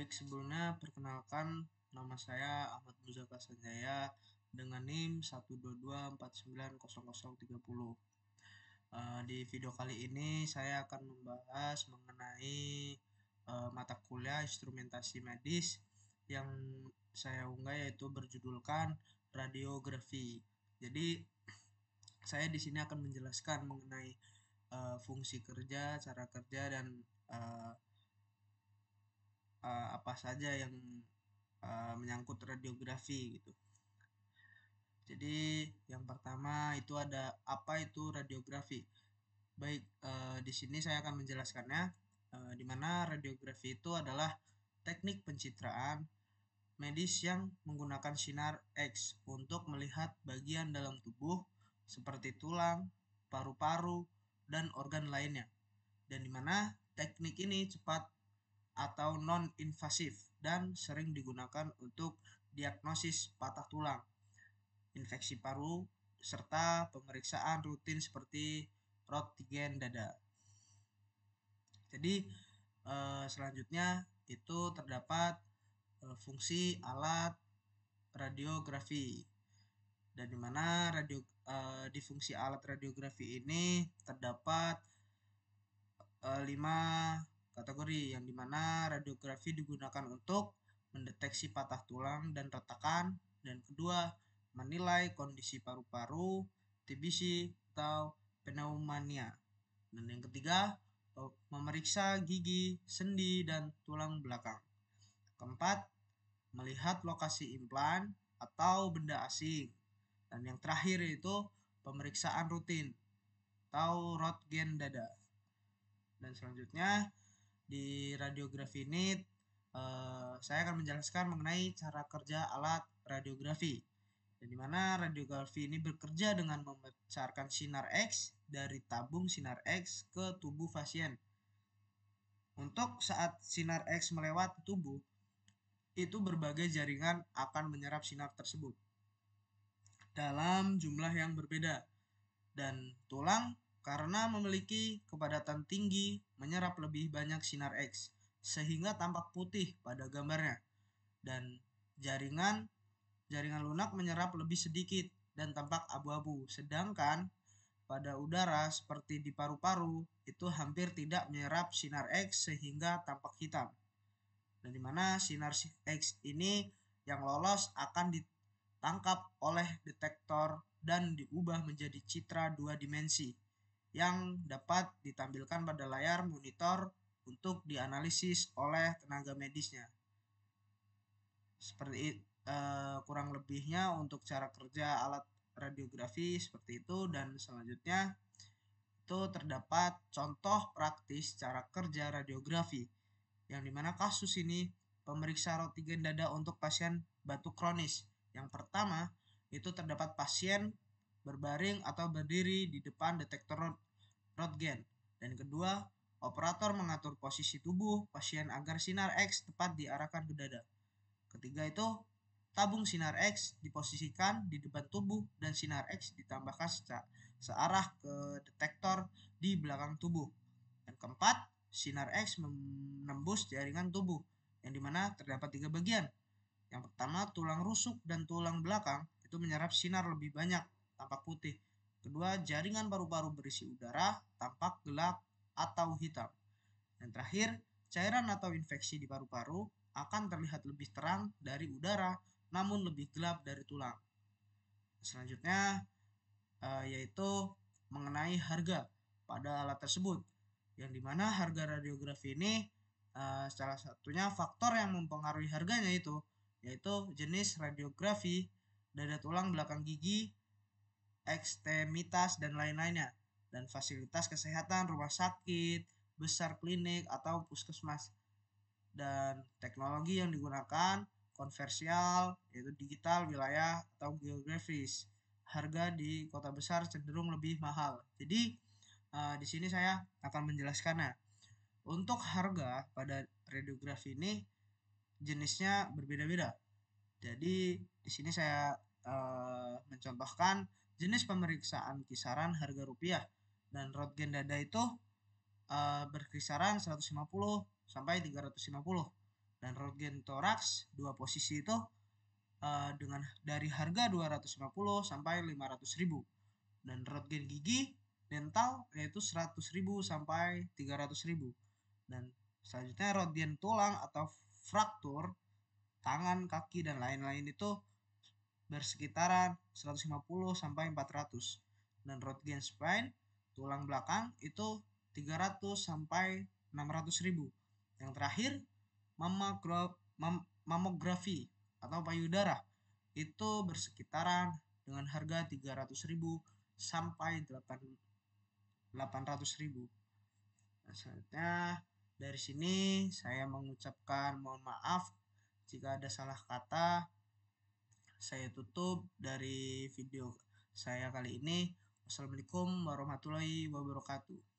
Baik, sebelumnya perkenalkan, nama saya Ahmad Muzaka Sanjaya dengan NIM 122490030. Di video kali ini saya akan membahas mengenai mata kuliah instrumentasi medis yang saya unggah, yaitu berjudulkan radiografi. Jadi saya di sini akan menjelaskan mengenai fungsi kerja, cara kerja, dan uh, apa saja yang menyangkut radiografi gitu. Jadi yang pertama itu ada apa itu radiografi. Baik, di sini saya akan menjelaskannya, di mana radiografi itu adalah teknik pencitraan medis yang menggunakan sinar X untuk melihat bagian dalam tubuh seperti tulang, paru-paru, dan organ lainnya. Dan di mana teknik ini cepat atau non-invasif dan sering digunakan untuk diagnosis patah tulang, infeksi paru, serta pemeriksaan rutin seperti Roentgen dada. Jadi selanjutnya itu terdapat fungsi alat radiografi, dan di mana di fungsi alat radiografi ini terdapat 5 kategori, yang dimana radiografi digunakan untuk mendeteksi patah tulang dan retakan, dan kedua menilai kondisi paru-paru, TBC atau pneumonia, dan yang ketiga memeriksa gigi, sendi, dan tulang belakang. Keempat, melihat lokasi implan atau benda asing, dan yang terakhir yaitu pemeriksaan rutin atau Roentgen dada. Dan selanjutnya di radiografi ini saya akan menjelaskan mengenai cara kerja alat radiografi, dan dimana radiografi ini bekerja dengan memancarkan sinar X dari tabung sinar X ke tubuh pasien. Untuk saat sinar X melewati tubuh, itu berbagai jaringan akan menyerap sinar tersebut dalam jumlah yang berbeda, dan tulang karena memiliki kepadatan tinggi menyerap lebih banyak sinar X sehingga tampak putih pada gambarnya, dan jaringan lunak menyerap lebih sedikit dan tampak abu-abu, sedangkan pada udara seperti di paru-paru itu hampir tidak menyerap sinar X sehingga tampak hitam. Dan dimana sinar X ini yang lolos akan ditangkap oleh detektor dan diubah menjadi citra 2 dimensi yang dapat ditampilkan pada layar monitor untuk dianalisis oleh tenaga medisnya. Seperti kurang lebihnya untuk cara kerja alat radiografi seperti itu. Dan selanjutnya itu terdapat contoh praktis cara kerja radiografi, yang dimana kasus ini pemeriksa Roentgen dada untuk pasien batuk kronis. Yang pertama itu terdapat pasien berbaring atau berdiri di depan detektor Roentgen, dan kedua operator mengatur posisi tubuh pasien agar sinar X tepat diarahkan ke dada. Ketiga itu tabung sinar X diposisikan di depan tubuh dan sinar X ditambahkan searah ke detektor di belakang tubuh. Dan keempat, sinar X menembus jaringan tubuh, yang dimana terdapat 3 bagian. Yang pertama, tulang rusuk dan tulang belakang itu menyerap sinar lebih banyak, tampak putih. Kedua, jaringan paru-paru berisi udara, tampak gelap atau hitam. Dan terakhir, cairan atau infeksi di paru-paru akan terlihat lebih terang dari udara, namun lebih gelap dari tulang. Selanjutnya yaitu mengenai harga pada alat tersebut, yang dimana harga radiografi ini salah satunya faktor yang mempengaruhi harganya yaitu jenis radiografi, dada, tulang belakang, gigi, ekstremitas, dan lain-lainnya, dan fasilitas kesehatan, rumah sakit besar, klinik atau puskesmas, dan teknologi yang digunakan, konversial yaitu digital, wilayah atau geografis. Harga di kota besar cenderung lebih mahal. Jadi di sini saya akan menjelaskannya. Untuk harga pada radiografi ini jenisnya berbeda-beda. Jadi di sini saya mencontohkan jenis pemeriksaan kisaran harga rupiah, dan Roentgen dada itu berkisaran 150 sampai 350, dan röntgen toraks dua posisi itu dengan dari harga 250 sampai 500.000, dan röntgen gigi dental yaitu 100.000 sampai 300.000, dan selanjutnya röntgen tulang atau fraktur tangan, kaki, dan lain-lain itu bersekitaran 150 sampai 400, dan röntgen spine tulang belakang itu 300 sampai 600.000. Yang terakhir mamografi atau payudara itu bersekitaran dengan harga 300.000 sampai 800.000. Nah, selanjutnya dari sini saya mengucapkan mohon maaf jika ada salah kata. Saya tutup dari video saya kali ini. Wassalamualaikum warahmatullahi wabarakatuh.